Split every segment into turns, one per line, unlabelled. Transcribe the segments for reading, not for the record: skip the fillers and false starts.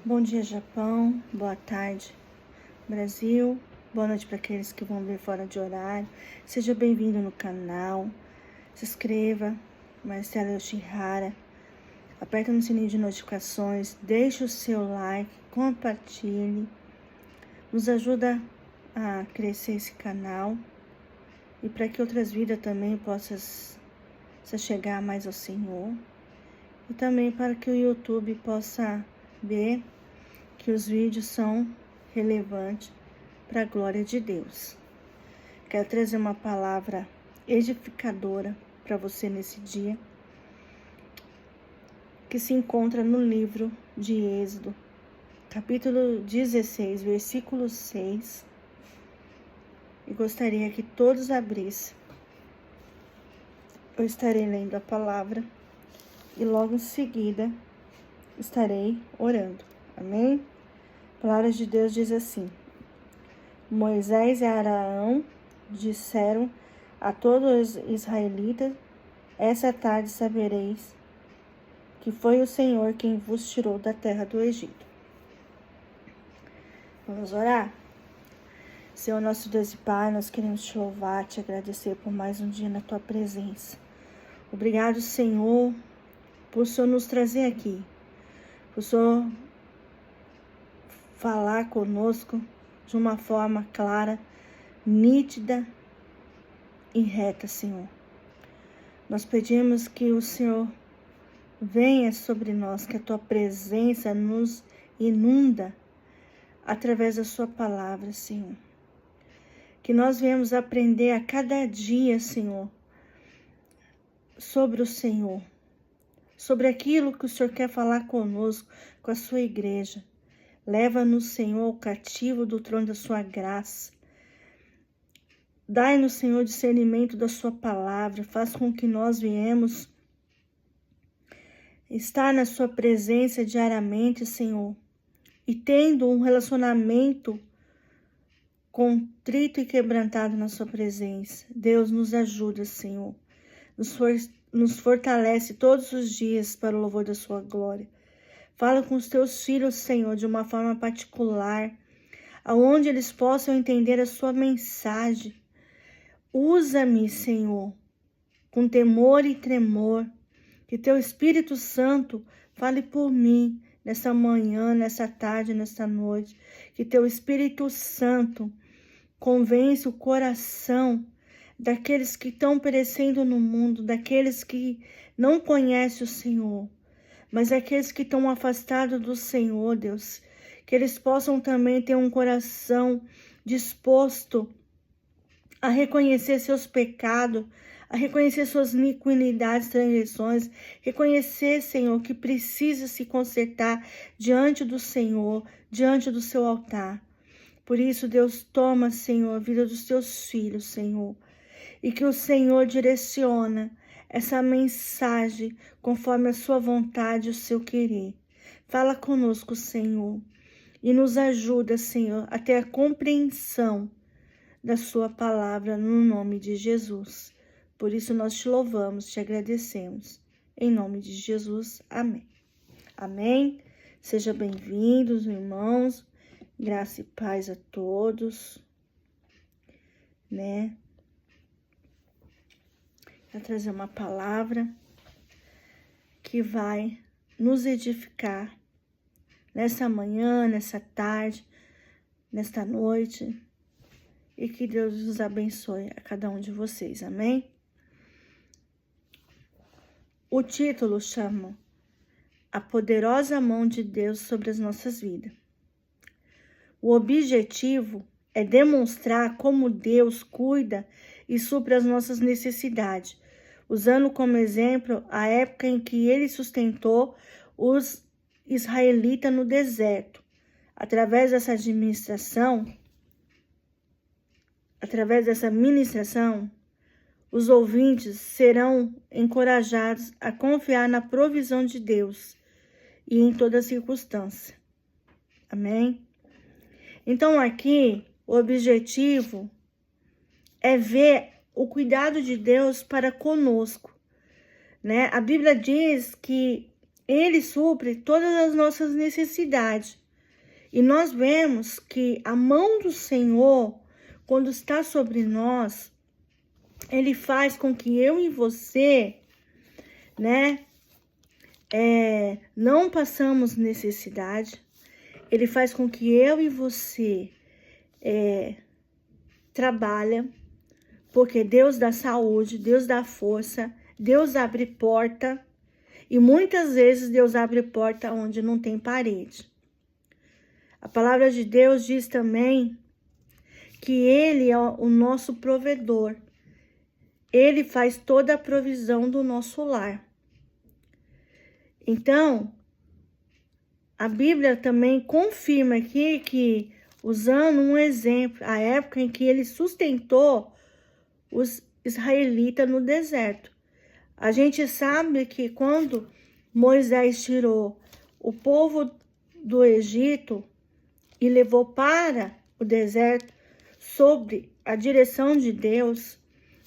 Bom dia, Japão. Boa tarde, Brasil. Boa noite para aqueles que vão ver fora de horário. Seja bem-vindo no canal. Se inscreva, Marcela Yoshihara. Aperta no sininho de notificações. Deixe o seu like, compartilhe. Nos ajuda a crescer esse canal. E para que outras vidas também possam se chegar mais ao Senhor. E também para que o YouTube possa ver que os vídeos são relevantes para a glória de Deus. Quero trazer uma palavra edificadora para você nesse dia, que se encontra no livro de Êxodo, capítulo 16, versículo 6. E gostaria que todos abrissem. Eu estarei lendo a palavra e logo em seguida estarei orando. Amém? A palavra de Deus diz assim: Moisés e Arão disseram a todos os israelitas: essa tarde sabereis que foi o Senhor quem vos tirou da terra do Egito. Vamos orar? Senhor nosso Deus e Pai, nós queremos te louvar, te agradecer por mais um dia na tua presença. Obrigado, Senhor, por o Senhor nos trazer aqui, por o Senhor falar conosco de uma forma clara, nítida e reta, Senhor. Nós pedimos que o Senhor venha sobre nós, que a tua presença nos inunda através da sua palavra, Senhor. Que nós venhamos aprender a cada dia, Senhor, sobre o Senhor, sobre aquilo que o Senhor quer falar conosco, com a sua igreja. Leva-nos, Senhor, ao cativo do trono da sua graça. Dai-nos, Senhor, discernimento da sua palavra. Faz com que nós viemos estar na sua presença diariamente, Senhor. E tendo um relacionamento contrito e quebrantado na sua presença. Deus nos ajuda, Senhor. Nos fortalece todos os dias para o louvor da sua glória. Fala com os teus filhos, Senhor, de uma forma particular, aonde eles possam entender a sua mensagem. Usa-me, Senhor, com temor e tremor. Que teu Espírito Santo fale por mim nessa manhã, nessa tarde, nessa noite. Que teu Espírito Santo convence o coração daqueles que estão perecendo no mundo, daqueles que não conhecem o Senhor, mas aqueles que estão afastados do Senhor, Deus, que eles possam também ter um coração disposto a reconhecer seus pecados, a reconhecer suas iniquidades, transgressões, reconhecer, Senhor, que precisa se consertar diante do Senhor, diante do seu altar. Por isso, Deus, toma, Senhor, a vida dos teus filhos, Senhor, e que o Senhor direciona essa mensagem conforme a sua vontade e o seu querer. Fala conosco, Senhor, e nos ajuda, Senhor, a ter a compreensão da sua palavra no nome de Jesus. Por isso nós te louvamos, te agradecemos. Em nome de Jesus, amém. Amém. Sejam bem-vindos, irmãos. Graça e paz a todos, né? Vou trazer uma palavra que vai nos edificar nessa manhã, nessa tarde, nesta noite. E que Deus os abençoe a cada um de vocês, amém? O título chama A Poderosa Mão de Deus sobre as Nossas Vidas. O objetivo é demonstrar como Deus cuida e supre as nossas necessidades, usando como exemplo a época em que ele sustentou os israelitas no deserto. Através dessa ministração, os ouvintes serão encorajados a confiar na provisão de Deus e em toda circunstância. Amém? Então aqui, o objetivo é ver o cuidado de Deus para conosco, né? A Bíblia diz que Ele supre todas as nossas necessidades. E nós vemos que a mão do Senhor, quando está sobre nós, Ele faz com que eu e você, né, não passamos necessidade. Ele faz com que eu e você trabalha, porque Deus dá saúde, Deus dá força, Deus abre porta. E muitas vezes Deus abre porta onde não tem parede. A palavra de Deus diz também que Ele é o nosso provedor. Ele faz toda a provisão do nosso lar. Então, a Bíblia também confirma aqui que, usando um exemplo, a época em que Ele sustentou os israelitas no deserto. A gente sabe que quando Moisés tirou o povo do Egito e levou para o deserto, sob a direção de Deus,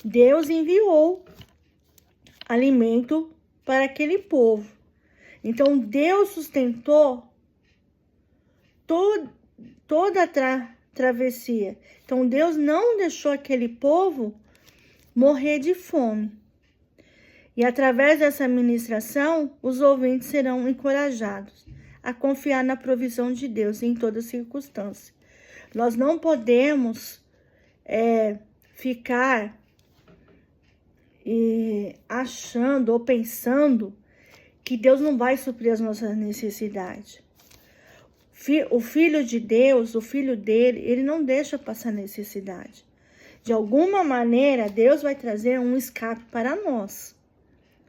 Deus enviou alimento para aquele povo. Então, Deus sustentou toda a travessia. Então, Deus não deixou aquele povo morrer de fome. E através dessa ministração, os ouvintes serão encorajados a confiar na provisão de Deus em toda circunstância. Nós não podemos ficar achando ou pensando que Deus não vai suprir as nossas necessidades. O Filho de Deus, o Filho dele, ele não deixa passar necessidade. De alguma maneira, Deus vai trazer um escape para nós.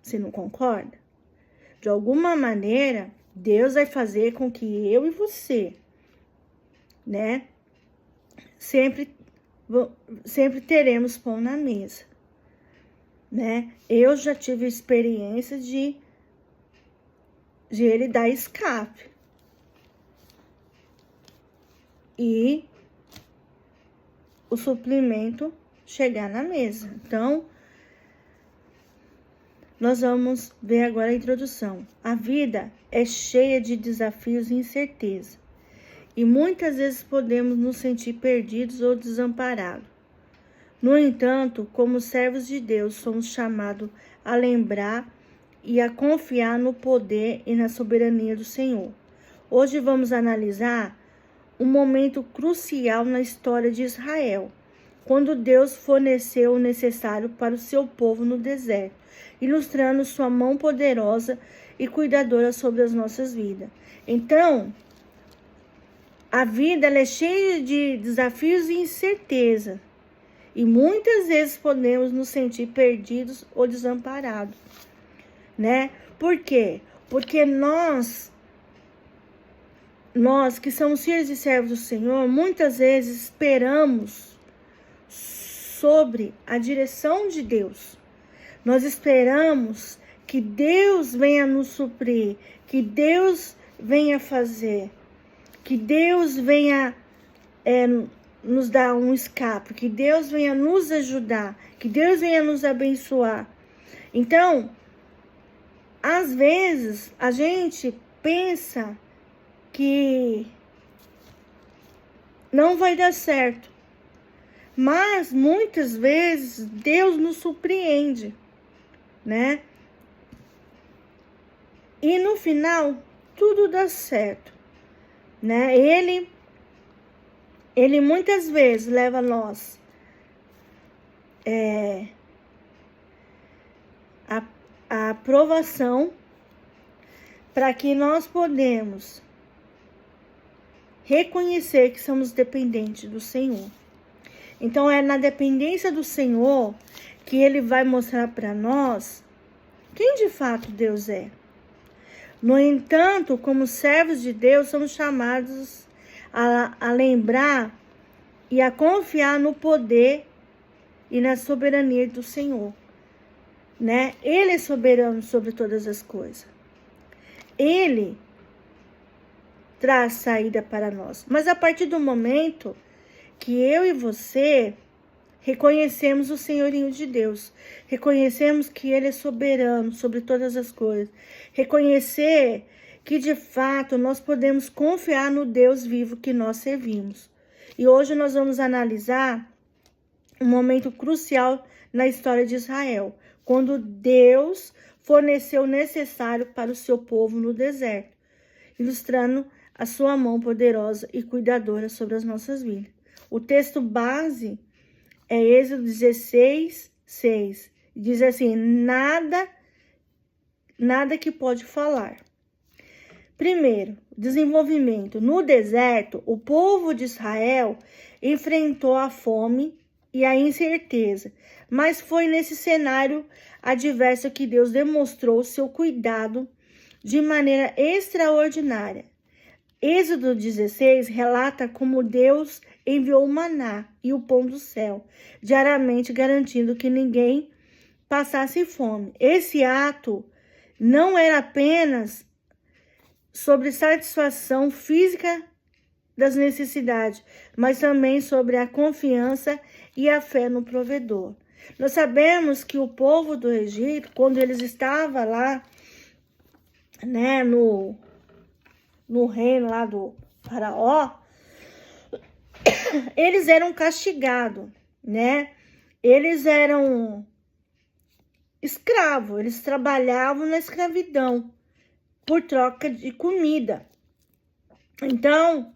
Você não concorda? De alguma maneira, Deus vai fazer com que eu e você, né, sempre teremos pão na mesa, né? Eu já tive experiência de Ele dar escape. E o suplemento chegar na mesa. Então, nós vamos ver agora a introdução. A vida é cheia de desafios e incerteza. E muitas vezes podemos nos sentir perdidos ou desamparados. No entanto, como servos de Deus, somos chamados a lembrar e a confiar no poder e na soberania do Senhor. Hoje vamos analisar um momento crucial na história de Israel, quando Deus forneceu o necessário para o seu povo no deserto, ilustrando sua mão poderosa e cuidadora sobre as nossas vidas. Então, a vida ela é cheia de desafios e incerteza, e muitas vezes podemos nos sentir perdidos ou desamparados, né? Por quê? Porque nós que somos filhos e servos do Senhor, muitas vezes esperamos sobre a direção de Deus. Nós esperamos que Deus venha nos suprir, que Deus venha fazer, que Deus venha nos dar um escape, que Deus venha nos ajudar, que Deus venha nos abençoar. Então, às vezes, a gente pensa que não vai dar certo. Mas, muitas vezes, Deus nos surpreende, né? E no final, tudo dá certo, né? Ele muitas vezes leva nós a aprovação para que nós podemos reconhecer que somos dependentes do Senhor. Então, é na dependência do Senhor que Ele vai mostrar para nós quem de fato Deus é. No entanto, como servos de Deus, somos chamados a lembrar e a confiar no poder e na soberania do Senhor, né? Ele é soberano sobre todas as coisas. Ele traz saída para nós. Mas a partir do momento que eu e você reconhecemos o senhorio de Deus, reconhecemos que Ele é soberano sobre todas as coisas, reconhecer que de fato nós podemos confiar no Deus vivo que nós servimos. E hoje nós vamos analisar um momento crucial na história de Israel, quando Deus forneceu o necessário para o seu povo no deserto, ilustrando a sua mão poderosa e cuidadora sobre as nossas vidas. O texto base é Êxodo 16, 6. Diz assim: nada que pode falar. Primeiro, desenvolvimento. No deserto, o povo de Israel enfrentou a fome e a incerteza, mas foi nesse cenário adverso que Deus demonstrou seu cuidado de maneira extraordinária. Êxodo 16 relata como Deus enviou o maná e o pão do céu, diariamente garantindo que ninguém passasse fome. Esse ato não era apenas sobre satisfação física das necessidades, mas também sobre a confiança e a fé no provedor. Nós sabemos que o povo do Egito, quando eles estavam lá, né, no reino lá do Faraó, eles eram castigados, né? Eles eram escravos, eles trabalhavam na escravidão por troca de comida. Então,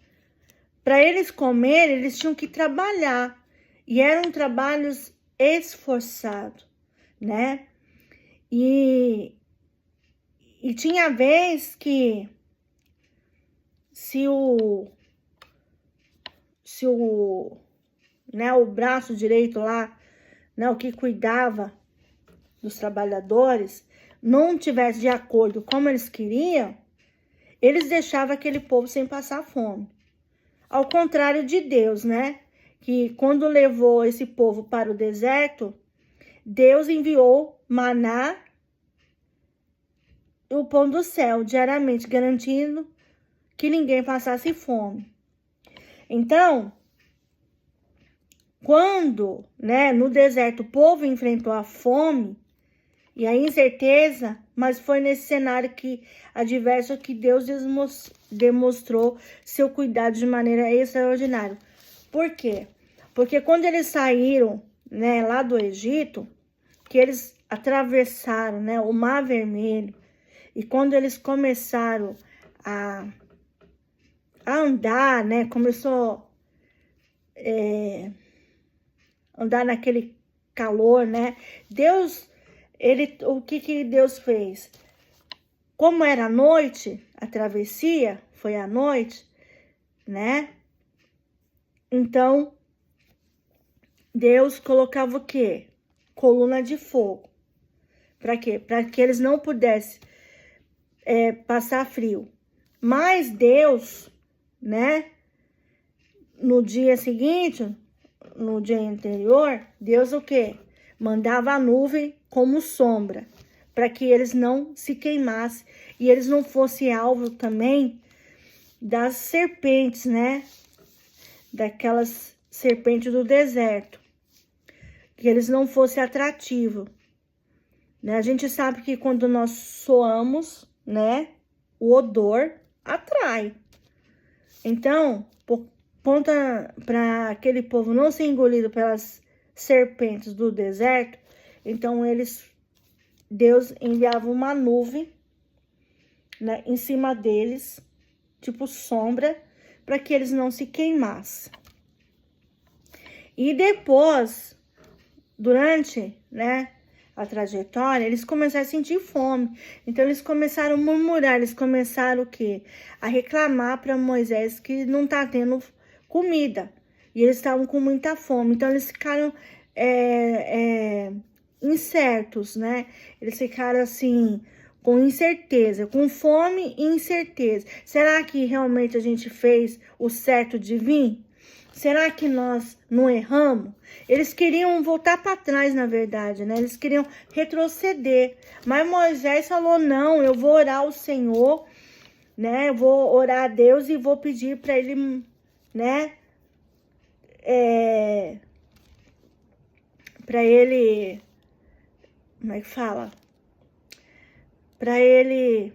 para eles comerem, eles tinham que trabalhar. E eram trabalhos esforçados, né? E tinha vez que se o braço direito lá, né, o que cuidava dos trabalhadores, não tivesse de acordo como eles queriam, eles deixavam aquele povo sem passar fome. Ao contrário de Deus, né? Que quando levou esse povo para o deserto, Deus enviou maná e o pão do céu diariamente, garantindo que ninguém passasse fome. Então, quando, né, no deserto o povo enfrentou a fome e a incerteza, mas foi nesse cenário adverso que Deus demonstrou seu cuidado de maneira extraordinária. Por quê? Porque quando eles saíram, né, lá do Egito, que eles atravessaram, né, o Mar Vermelho, e quando eles começaram a andar, né, começou andar naquele calor, né, o que Deus fez? Como era noite, a travessia foi à noite, né? Então, Deus colocava o quê? Coluna de fogo. Para quê? Para que eles não pudessem passar frio. Mas Deus, né? No dia seguinte, no dia anterior, Deus o quê? Mandava a nuvem como sombra, para que eles não se queimassem e eles não fossem alvo também das serpentes, né? Daquelas serpentes do deserto, que eles não fossem atrativos, né? A gente sabe que quando nós soamos, né, o odor atrai. Então, para aquele povo não ser engolido pelas serpentes do deserto, então Deus enviava uma nuvem, né, em cima deles, tipo sombra, para que eles não se queimassem. E depois, durante, né, a trajetória, eles começaram a sentir fome. Então, eles começaram a murmurar, eles começaram o quê? A reclamar para Moisés que não tá tendo comida. E eles estavam com muita fome. Então, eles ficaram incertos, né? Eles ficaram assim, com incerteza, com fome e incerteza. Será que realmente a gente fez o certo de vir? Será que nós não erramos? Eles queriam voltar para trás, na verdade, né? Eles queriam retroceder. Mas Moisés falou, não, eu vou orar ao Senhor, né? Eu vou orar a Deus e vou pedir para ele, né? para ele, como é que fala? Para ele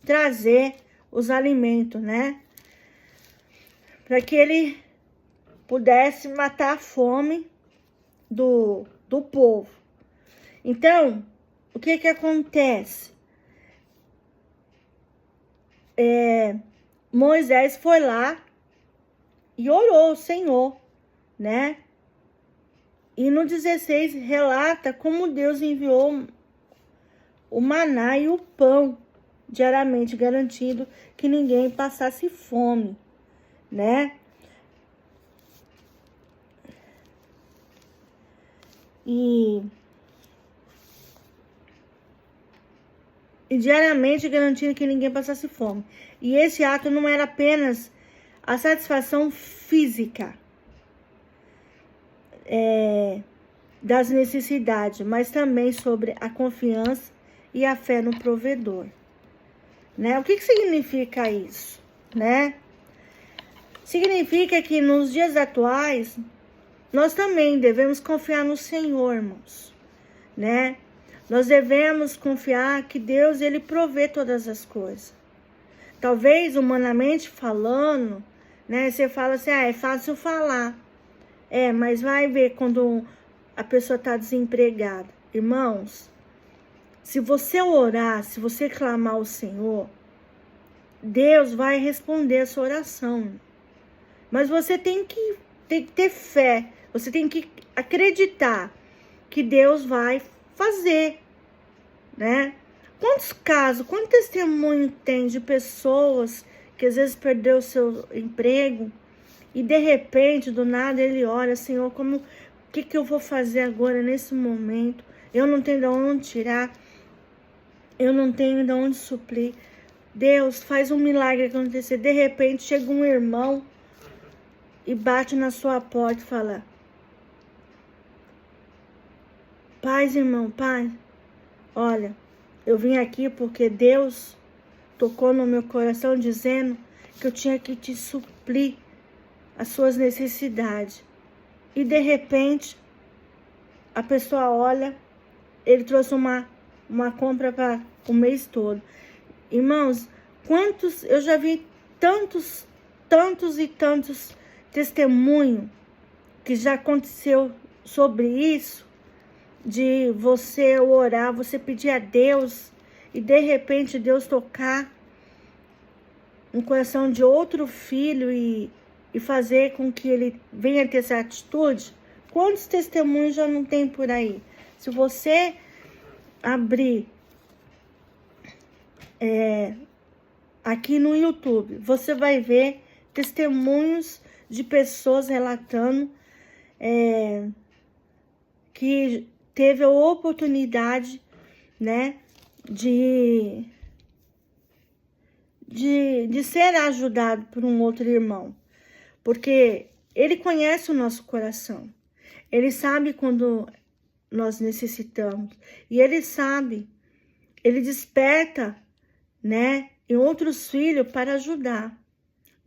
trazer os alimentos, né? Para que ele pudesse matar a fome do povo. Então, o que que acontece? Moisés foi lá e orou ao Senhor, né? E no 16 relata como Deus enviou o maná e o pão diariamente, garantindo que ninguém passasse fome, né? E diariamente garantindo que ninguém passasse fome. E esse ato não era apenas a satisfação física das necessidades, mas também sobre a confiança e a fé no provedor, né? O que significa isso, né? Significa que nos dias atuais nós também devemos confiar no Senhor, irmãos, né? Nós devemos confiar que Deus, ele provê todas as coisas. Talvez, humanamente falando, né? Você fala assim, é fácil falar. Mas vai ver quando a pessoa está desempregada. Irmãos, se você orar, se você clamar ao Senhor, Deus vai responder a sua oração. Mas você tem que ter fé, você tem que acreditar que Deus vai fazer, né? Quantos casos, quanto testemunho tem de pessoas que às vezes perdeu o seu emprego e de repente, do nada, ele ora, Senhor, o que eu vou fazer agora nesse momento? Eu não tenho de onde tirar, eu não tenho de onde suprir. Deus, faz um milagre acontecer. De repente, chega um irmão e bate na sua porta e fala, paz, irmão, paz, olha, eu vim aqui porque Deus tocou no meu coração dizendo que eu tinha que te suprir as suas necessidades. E de repente, a pessoa olha, ele trouxe uma compra para o mês todo. Irmãos, eu já vi tantos e tantos testemunhos que já aconteceu sobre isso, de você orar, você pedir a Deus e de repente Deus tocar no coração de outro filho e fazer com que ele venha ter essa atitude. Quantos testemunhos já não tem por aí? Se você abrir aqui no YouTube, você vai ver testemunhos de pessoas relatando que teve a oportunidade, né, de ser ajudado por um outro irmão. Porque ele conhece o nosso coração. Ele sabe quando nós necessitamos. E ele sabe, ele desperta, né, em outros filhos para ajudar.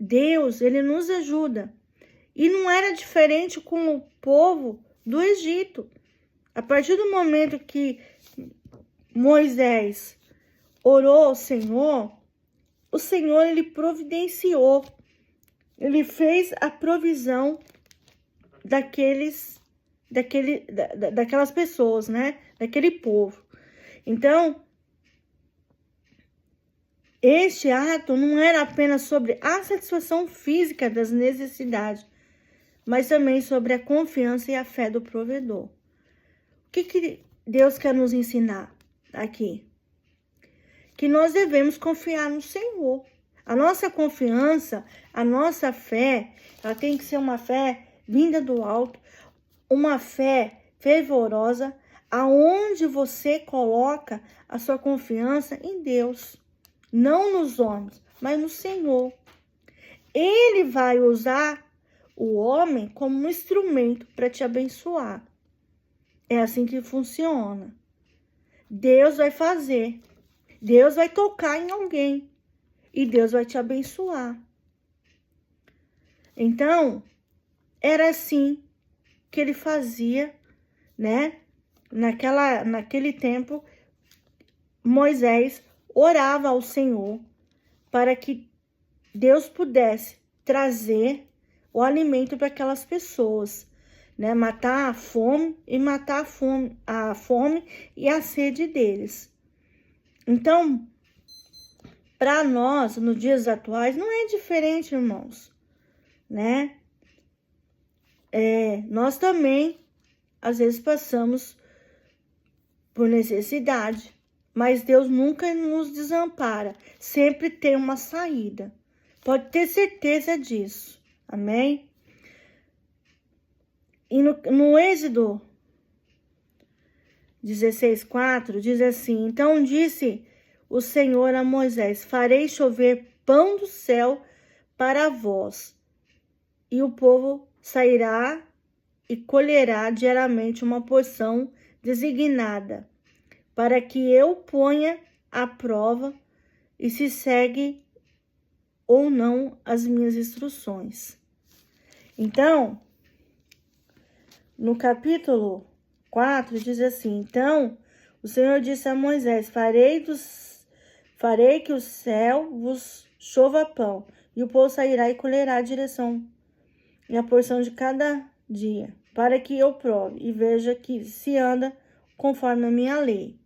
Deus, ele nos ajuda. E não era diferente com o povo do Egito. A partir do momento que Moisés orou ao Senhor, o Senhor, ele providenciou. Ele fez a provisão daquelas pessoas, né? Daquele povo. Então, este ato não era apenas sobre a satisfação física das necessidades, mas também sobre a confiança e a fé do provedor. O que Deus quer nos ensinar aqui? Que nós devemos confiar no Senhor. A nossa confiança, a nossa fé, ela tem que ser uma fé vinda do alto, uma fé fervorosa, aonde você coloca a sua confiança em Deus, não nos homens, mas no Senhor. Ele vai usar o homem como um instrumento para te abençoar. É assim que funciona. Deus vai fazer, Deus vai tocar em alguém. E Deus vai te abençoar. Então, era assim que ele fazia, né? Naquele tempo, Moisés orava ao Senhor para que Deus pudesse trazer o alimento para aquelas pessoas, né? Matar a fome a fome e a sede deles. Então, para nós, nos dias atuais, não é diferente, irmãos, né? Nós também, às vezes, passamos por necessidade, mas Deus nunca nos desampara, sempre tem uma saída. Pode ter certeza disso, amém? E no Êxodo 16:4 diz assim: então disse o Senhor a Moisés: farei chover pão do céu para vós, e o povo sairá e colherá diariamente uma porção designada, para que eu ponha à prova e se segue ou não as minhas instruções. Então, no capítulo 4 diz assim: então o Senhor disse a Moisés: farei que o céu vos chova pão, e o povo sairá e colherá a direção e a porção de cada dia, para que eu prove e veja que se anda conforme a minha lei.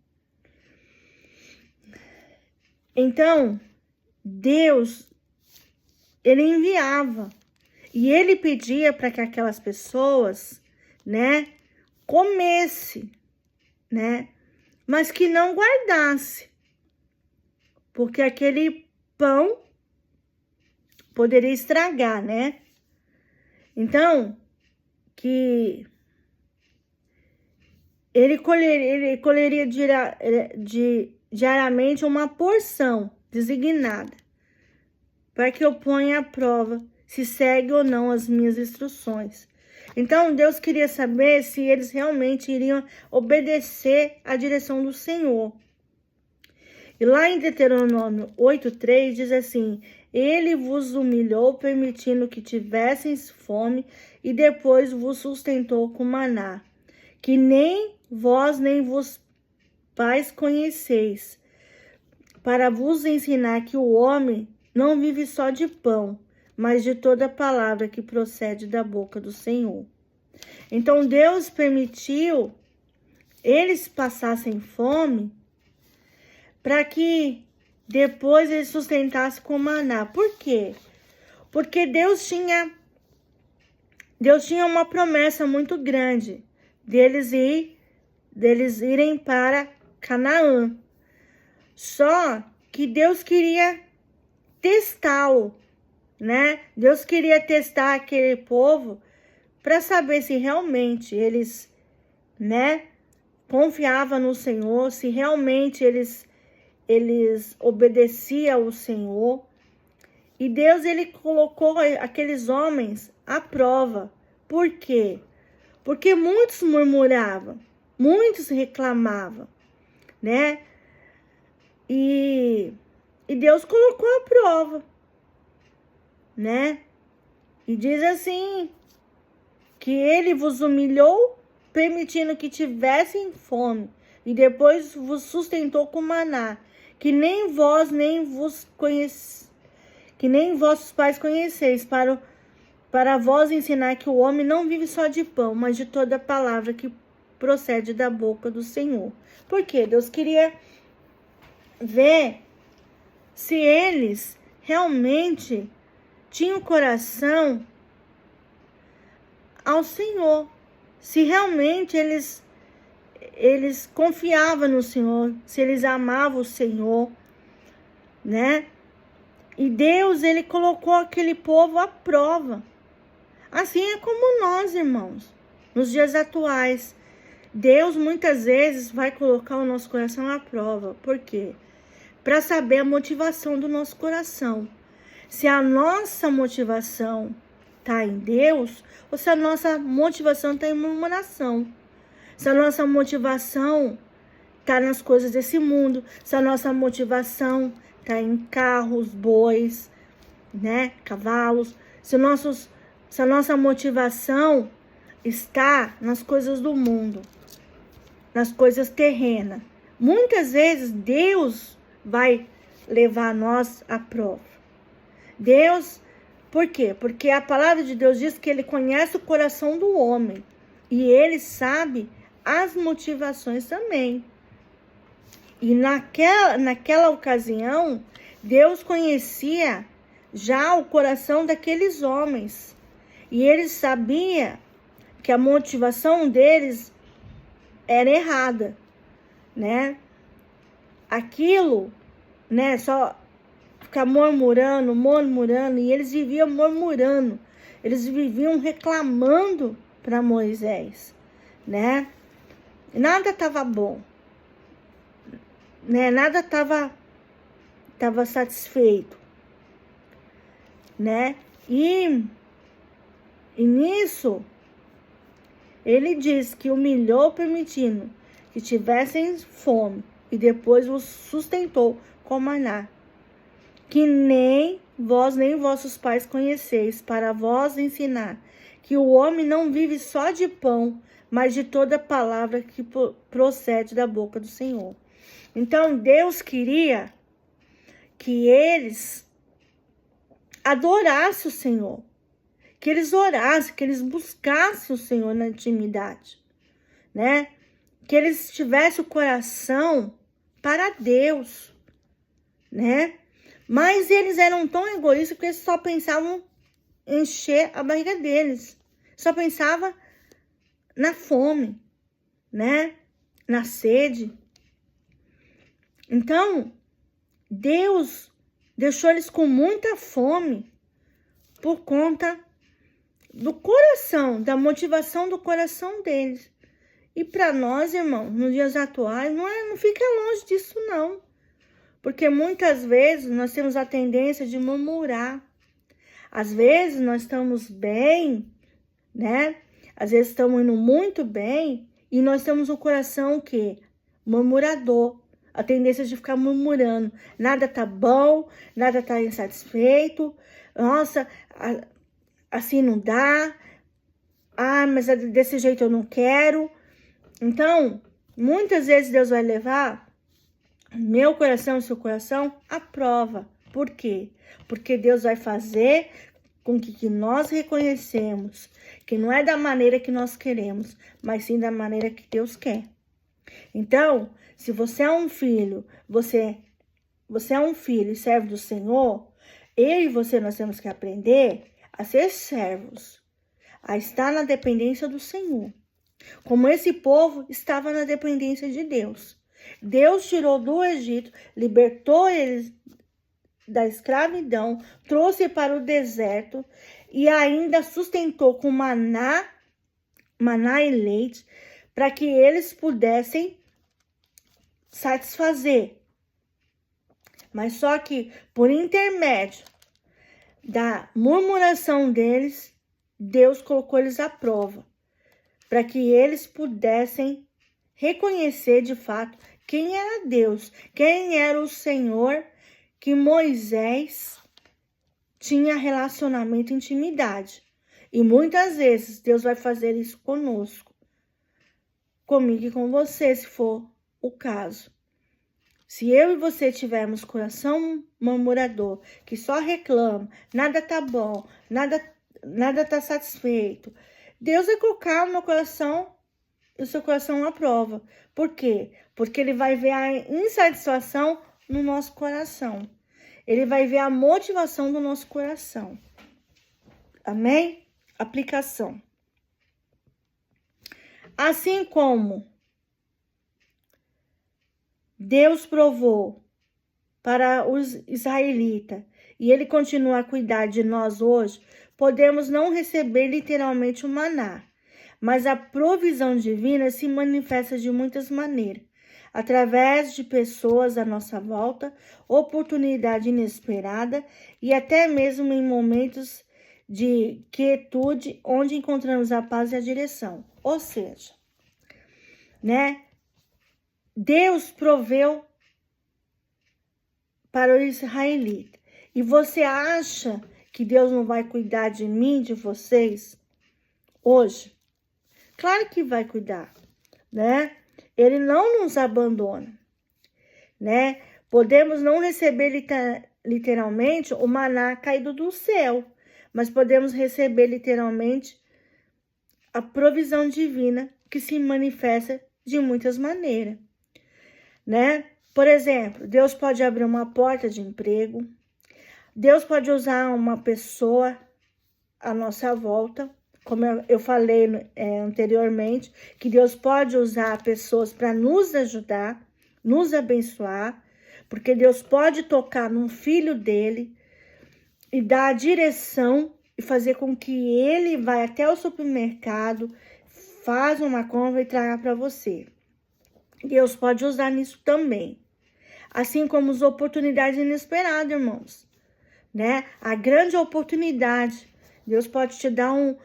Então, Deus, ele enviava e ele pedia para que aquelas pessoas, né, comesse, né, mas que não guardasse, porque aquele pão poderia estragar, né? Então, que ele colheria diariamente uma porção designada, para que eu ponha à prova se segue ou não as minhas instruções. Então, Deus queria saber se eles realmente iriam obedecer à direção do Senhor. E lá em Deuteronômio 8:3 diz assim: ele vos humilhou, permitindo que tivesseis fome, e depois vos sustentou com maná, que nem vós nem vos pais conheceis, para vos ensinar que o homem não vive só de pão, mas de toda palavra que procede da boca do Senhor. Então, Deus permitiu eles passassem fome para que depois eles sustentassem com maná. Por quê? Porque Deus tinha uma promessa muito grande deles irem para Canaã. Só que Deus queria testá-lo, né? Deus queria testar aquele povo para saber se realmente eles, né, confiavam no Senhor, se realmente eles obedeciam ao Senhor. E Deus, ele colocou aqueles homens à prova. Por quê? Porque muitos murmuravam, muitos reclamavam, né? E Deus colocou à prova, né? E diz assim, que ele vos humilhou, permitindo que tivessem fome, e depois vos sustentou com maná, que nem vós nem vos conheceis, que nem vossos pais conheceis, para vós ensinar que o homem não vive só de pão, mas de toda palavra que procede da boca do Senhor. Por quê? Deus queria ver se eles realmente tinham coração ao Senhor, se realmente eles confiavam no Senhor, se eles amavam o Senhor, né? E Deus, ele colocou aquele povo à prova. Assim é como nós, irmãos, nos dias atuais. Deus muitas vezes vai colocar o nosso coração à prova. Por quê? Para saber a motivação do nosso coração. Se a nossa motivação está em Deus, ou se a nossa motivação está em murmuração. Se a nossa motivação está nas coisas desse mundo, se a nossa motivação está em carros, bois, né, cavalos, se a nossa motivação está nas coisas do mundo, nas coisas terrenas. Muitas vezes Deus vai levar nós à prova. Deus, por quê? Porque a palavra de Deus diz que ele conhece o coração do homem e ele sabe as motivações também. E naquela ocasião, Deus conhecia já o coração daqueles homens. E ele sabia que a motivação deles era errada, né? Aquilo, né? Só ficar murmurando, e eles viviam murmurando. Eles viviam reclamando para Moisés, né? Nada estava bom, né? Nada estava satisfeito, né? E nisso, ele diz que humilhou, permitindo que tivessem fome, e depois os sustentou com maná, que nem vós nem vossos pais conheceis, para vós ensinar que o homem não vive só de pão, mas de toda palavra que procede da boca do Senhor. Então, Deus queria que eles adorassem o Senhor, que eles orassem, que eles buscassem o Senhor na intimidade, né? Que eles tivessem o coração para Deus, né? Mas eles eram tão egoístas que eles só pensavam em encher a barriga deles. Só pensava na fome, né? Na sede. Então, Deus deixou eles com muita fome por conta do coração, da motivação do coração deles. E para nós, irmão, nos dias atuais, não fica longe disso, não. Porque muitas vezes nós temos a tendência de murmurar. Às vezes nós estamos bem, né? Às vezes estamos indo muito bem e nós temos um coração o quê? Murmurador. A tendência de ficar murmurando. Nada tá bom, nada tá insatisfeito. Nossa, assim não dá. Ah, mas desse jeito eu não quero. Então, muitas vezes Deus vai levar meu coração e seu coração à prova. Por quê? Porque Deus vai fazer com que nós reconhecemos que não é da maneira que nós queremos, mas sim da maneira que Deus quer. Então, se você é um filho, você é um filho e servo do Senhor, eu e você nós temos que aprender a ser servos, a estar na dependência do Senhor. Como esse povo estava na dependência de Deus. Deus tirou do Egito, libertou eles da escravidão, trouxe para o deserto e ainda sustentou com maná e leite para que eles pudessem satisfazer. Mas só que por intermédio da murmuração deles, Deus colocou eles à prova, para que eles pudessem reconhecer de fato quem era Deus, quem era o Senhor, que Moisés tinha relacionamento e intimidade. E muitas vezes Deus vai fazer isso conosco, comigo e com você, se for o caso. Se eu e você tivermos coração murmurador, que só reclama, nada tá bom, nada tá satisfeito, Deus vai colocar no meu coração e o seu coração à prova. Por quê? Porque ele vai ver a insatisfação no nosso coração. Ele vai ver a motivação do nosso coração. Amém? Aplicação. Assim como Deus provou para os israelitas e ele continua a cuidar de nós hoje, podemos não receber literalmente o maná, mas a provisão divina se manifesta de muitas maneiras, através de pessoas à nossa volta, oportunidade inesperada e até mesmo em momentos de quietude, onde encontramos a paz e a direção. Ou seja, né? Deus proveu para o israelita. E você acha que Deus não vai cuidar de mim, de vocês, hoje? Claro que vai cuidar, né? Ele não nos abandona, né? Podemos não receber literalmente o maná caído do céu, mas podemos receber literalmente a provisão divina que se manifesta de muitas maneiras, né? Por exemplo, Deus pode abrir uma porta de emprego, Deus pode usar uma pessoa à nossa volta, como eu falei anteriormente, que Deus pode usar pessoas para nos ajudar, nos abençoar, porque Deus pode tocar num filho dele e dar a direção e fazer com que ele vá até o supermercado, faz uma compra e traga para você. Deus pode usar nisso também. Assim como as oportunidades inesperadas, irmãos, né? A grande oportunidade. Deus pode te dar um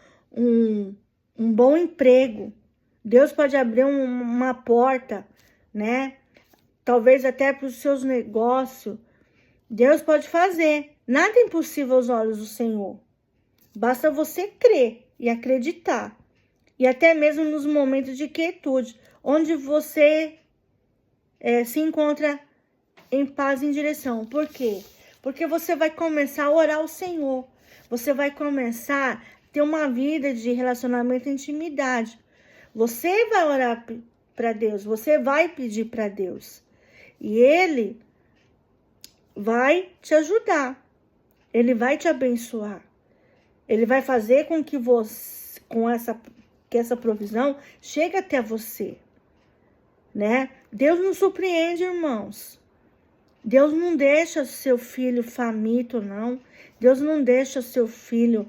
bom emprego. Deus pode abrir uma porta, né? Talvez até para os seus negócios. Deus pode fazer. Nada é impossível aos olhos do Senhor. Basta você crer e acreditar. E até mesmo nos momentos de quietude, onde você se encontra em paz e em direção. Por quê? Porque você vai começar a orar ao Senhor. Você vai começar a ter uma vida de relacionamento e intimidade. Você vai orar para Deus. Você vai pedir para Deus. E Ele vai te ajudar. Ele vai te abençoar. Ele vai fazer com que você, que essa provisão chegue até você, né? Deus nos surpreende, irmãos. Deus não deixa seu filho faminto, não. Deus não deixa seu filho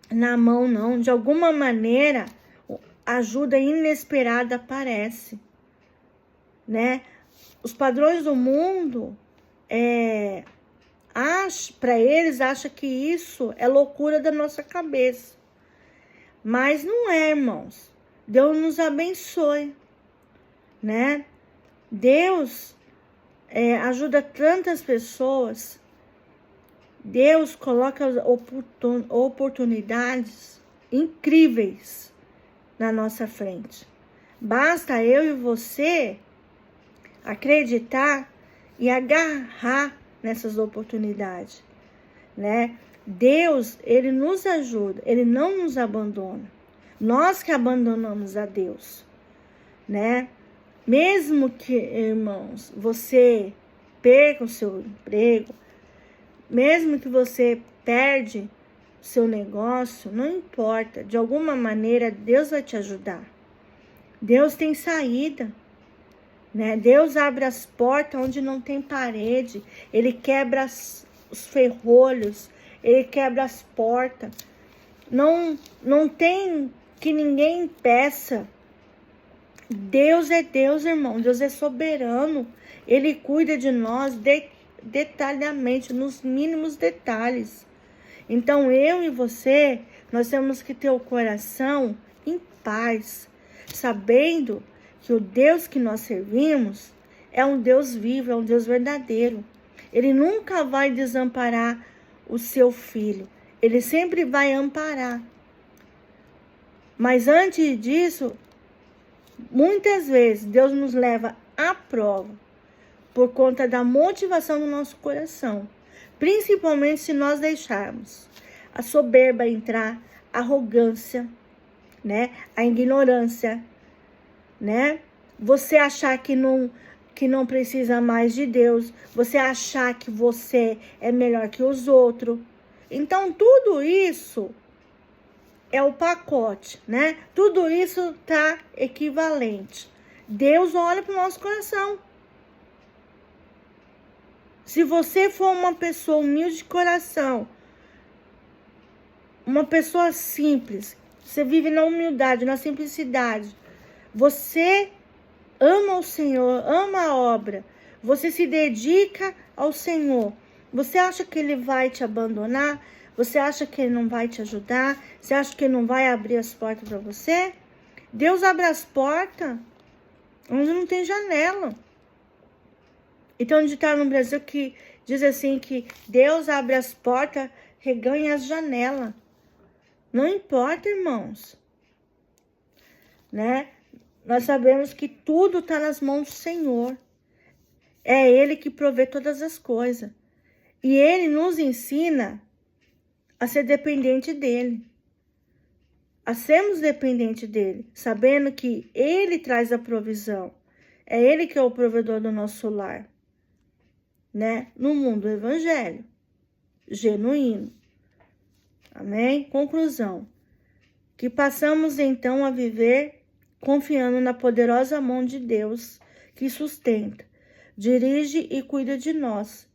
na mão, não. De alguma maneira, ajuda inesperada aparece, né? Os padrões do mundo, para eles, acham que isso é loucura da nossa cabeça. Mas não é, irmãos. Deus nos abençoe, né? Deus ajuda tantas pessoas. Deus coloca oportunidades incríveis na nossa frente. Basta eu e você acreditar e agarrar nessas oportunidades, né? Deus, Ele nos ajuda, Ele não nos abandona. Nós que abandonamos a Deus, né? Mesmo que, irmãos, você perca o seu emprego, mesmo que você perde o seu negócio, não importa. De alguma maneira, Deus vai te ajudar. Deus tem saída, né? Deus abre as portas onde não tem parede. Ele quebra os ferrolhos. Ele quebra as portas. Não tem que ninguém impeça. Deus é Deus, irmão. Deus é soberano. Ele cuida de nós detalhadamente, nos mínimos detalhes. Então, eu e você, nós temos que ter o coração em paz, sabendo que o Deus que nós servimos é um Deus vivo, é um Deus verdadeiro. Ele nunca vai desamparar o seu filho. Ele sempre vai amparar. Mas antes disso, muitas vezes Deus nos leva à prova por conta da motivação do nosso coração. Principalmente se nós deixarmos a soberba entrar, a arrogância, né? A ignorância, né? Você achar que não precisa mais de Deus, você achar que você é melhor que os outros. Então, tudo isso é o pacote, né? Tudo isso tá equivalente. Deus olha para o nosso coração. Se você for uma pessoa humilde de coração, uma pessoa simples, você vive na humildade, na simplicidade, você ama o Senhor, ama a obra, você se dedica ao Senhor, você acha que Ele vai te abandonar? Você acha que Ele não vai te ajudar? Você acha que Ele não vai abrir as portas para você? Deus abre as portas onde não tem janela. Então, onde está no Brasil que diz assim que Deus abre as portas, reganha as janelas. Não importa, irmãos. né? Nós sabemos que tudo está nas mãos do Senhor. É Ele que provê todas as coisas. E Ele nos ensina a ser dependente dEle. A sermos dependentes dEle, sabendo que Ele traz a provisão. É Ele que é o provedor do nosso lar, né? No mundo do evangelho, genuíno. Amém? Conclusão. Que passamos então a viver confiando na poderosa mão de Deus que sustenta, dirige e cuida de nós.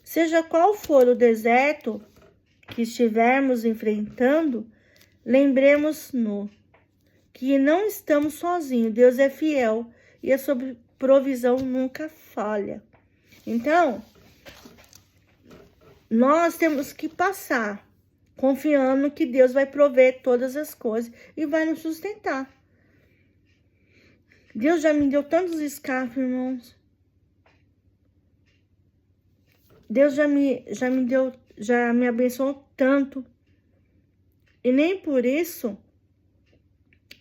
Seja qual for o deserto que estivermos enfrentando, lembremos-nos que não estamos sozinhos. Deus é fiel e a sua provisão nunca falha. Então, nós temos que passar confiando que Deus vai prover todas as coisas e vai nos sustentar. Deus já me deu tantos escapes, irmãos. Deus já me abençoou tanto. E nem por isso,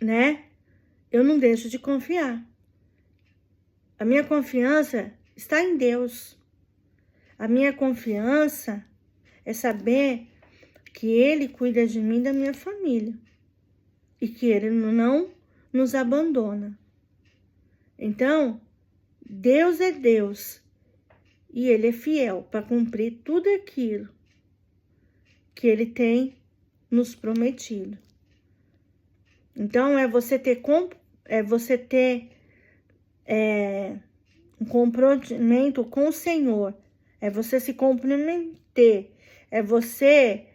né, eu não deixo de confiar. A minha confiança está em Deus. A minha confiança é saber que Ele cuida de mim e da minha família. E que Ele não nos abandona. Então, Deus é Deus. E Ele é fiel para cumprir tudo aquilo que Ele tem nos prometido. Então, é você ter um comprometimento com o Senhor. É você se comprometer. É você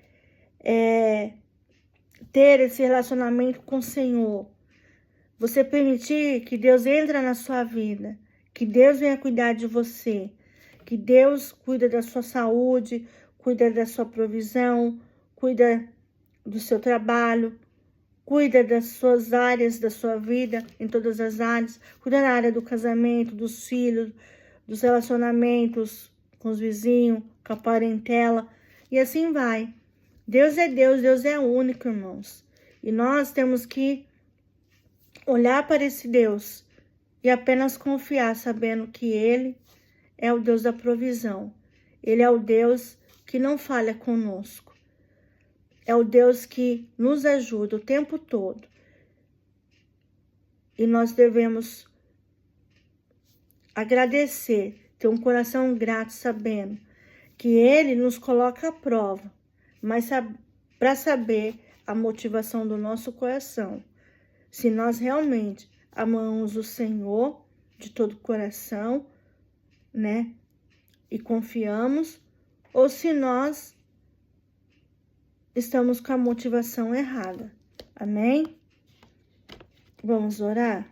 ter esse relacionamento com o Senhor. Você permitir que Deus entre na sua vida. Que Deus venha cuidar de você. Que Deus cuida da sua saúde, cuida da sua provisão, cuida do seu trabalho, cuida das suas áreas da sua vida, em todas as áreas, cuida da área do casamento, dos filhos, dos relacionamentos com os vizinhos, com a parentela, e assim vai. Deus é Deus, Deus é único, irmãos. E nós temos que olhar para esse Deus e apenas confiar, sabendo que Ele é o Deus da provisão. Ele é o Deus que não falha conosco. É o Deus que nos ajuda o tempo todo. E nós devemos agradecer, ter um coração grato, sabendo que Ele nos coloca à prova, mas para saber a motivação do nosso coração. Se nós realmente amamos o Senhor de todo o coração, né? E confiamos, ou se nós estamos com a motivação errada. Amém? Vamos orar?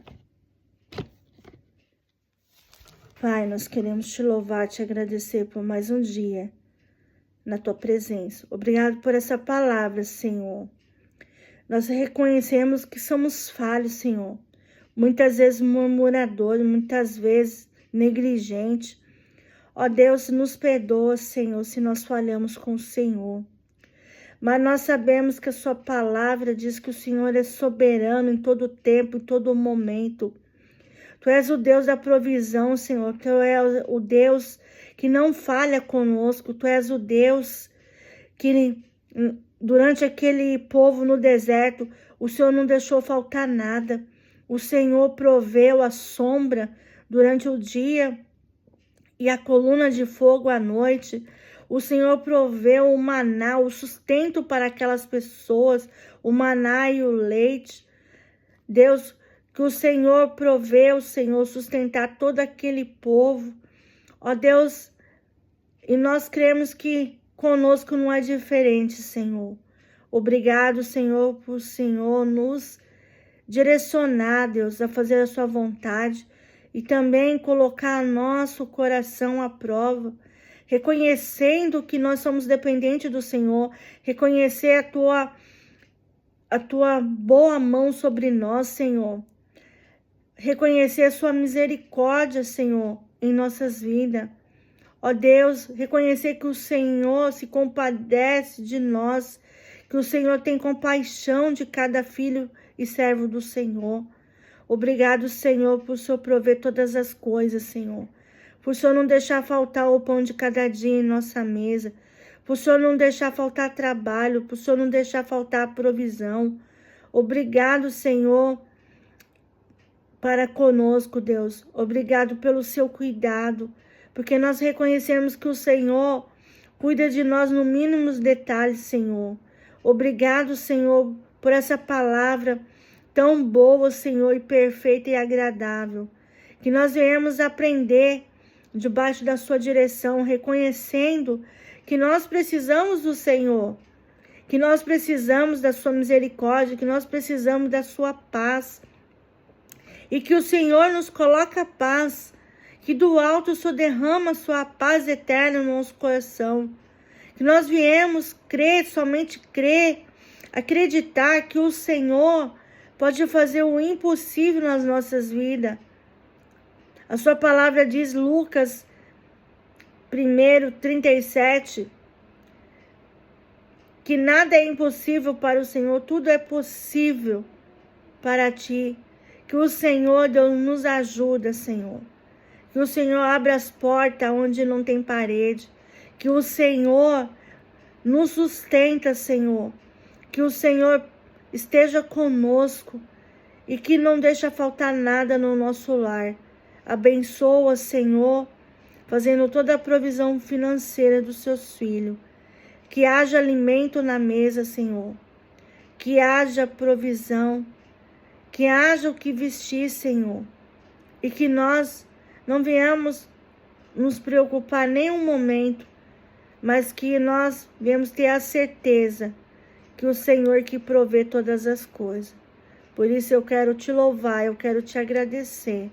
Pai, nós queremos te louvar, te agradecer por mais um dia na tua presença. Obrigado por essa palavra, Senhor. Nós reconhecemos que somos falhos, Senhor. Muitas vezes murmuradores, muitas vezes negligentes. Ó Deus, nos perdoa, Senhor, se nós falhamos com o Senhor. Mas nós sabemos que a sua palavra diz que o Senhor é soberano em todo tempo, em todo momento. Tu és o Deus da provisão, Senhor. Tu és o Deus que não falha conosco. Tu és o Deus que, durante aquele povo no deserto, o Senhor não deixou faltar nada. O Senhor proveu a sombra durante o dia e a coluna de fogo à noite. O Senhor proveu o maná, o sustento para aquelas pessoas, o maná e o leite. Deus, que o Senhor proveu, Senhor, sustentar todo aquele povo. Ó Deus, e nós cremos que conosco não é diferente, Senhor. Obrigado, Senhor, por o Senhor nos direcionar, Deus, a fazer a sua vontade e também colocar nosso coração à prova, reconhecendo que nós somos dependentes do Senhor, reconhecer a tua boa mão sobre nós, Senhor, reconhecer a sua misericórdia, Senhor, em nossas vidas. Ó Deus, reconhecer que o Senhor se compadece de nós, que o Senhor tem compaixão de cada filho e servo do Senhor. Obrigado, Senhor, por o Senhor prover todas as coisas, Senhor. Por o Senhor não deixar faltar o pão de cada dia em nossa mesa. Por o Senhor não deixar faltar trabalho. Por o Senhor não deixar faltar provisão. Obrigado, Senhor, para conosco, Deus. Obrigado pelo seu cuidado. Porque nós reconhecemos que o Senhor cuida de nós no mínimos detalhes, Senhor. Obrigado, Senhor, por essa palavra tão boa, Senhor, e perfeita e agradável. Que nós venhamos aprender debaixo da sua direção, reconhecendo que nós precisamos do Senhor, que nós precisamos da sua misericórdia, que nós precisamos da sua paz. E que o Senhor nos coloca paz, que do alto o Senhor derrama a sua paz eterna no nosso coração. Que nós viemos crer, somente crer, acreditar que o Senhor pode fazer o impossível nas nossas vidas. A sua palavra diz, Lucas 1:37, que nada é impossível para o Senhor, tudo é possível para ti. Que o Senhor, Deus, nos ajuda, Senhor. Que o Senhor abra as portas onde não tem parede. Que o Senhor nos sustenta, Senhor. Que o Senhor esteja conosco e que não deixa faltar nada no nosso lar. Abençoa, Senhor, fazendo toda a provisão financeira dos seus filhos. Que haja alimento na mesa, Senhor. Que haja provisão. Que haja o que vestir, Senhor. E que nós não venhamos nos preocupar nenhum momento, mas que nós venhamos ter a certeza que o Senhor que provê todas as coisas. Por isso eu quero te louvar, eu quero te agradecer.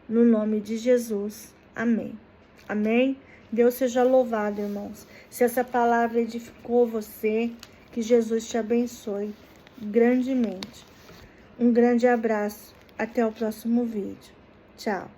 No nome de Jesus. Amém. Amém? Deus seja louvado, irmãos. Se essa palavra edificou você, que Jesus te abençoe grandemente. Um grande abraço. Até o próximo vídeo. Tchau.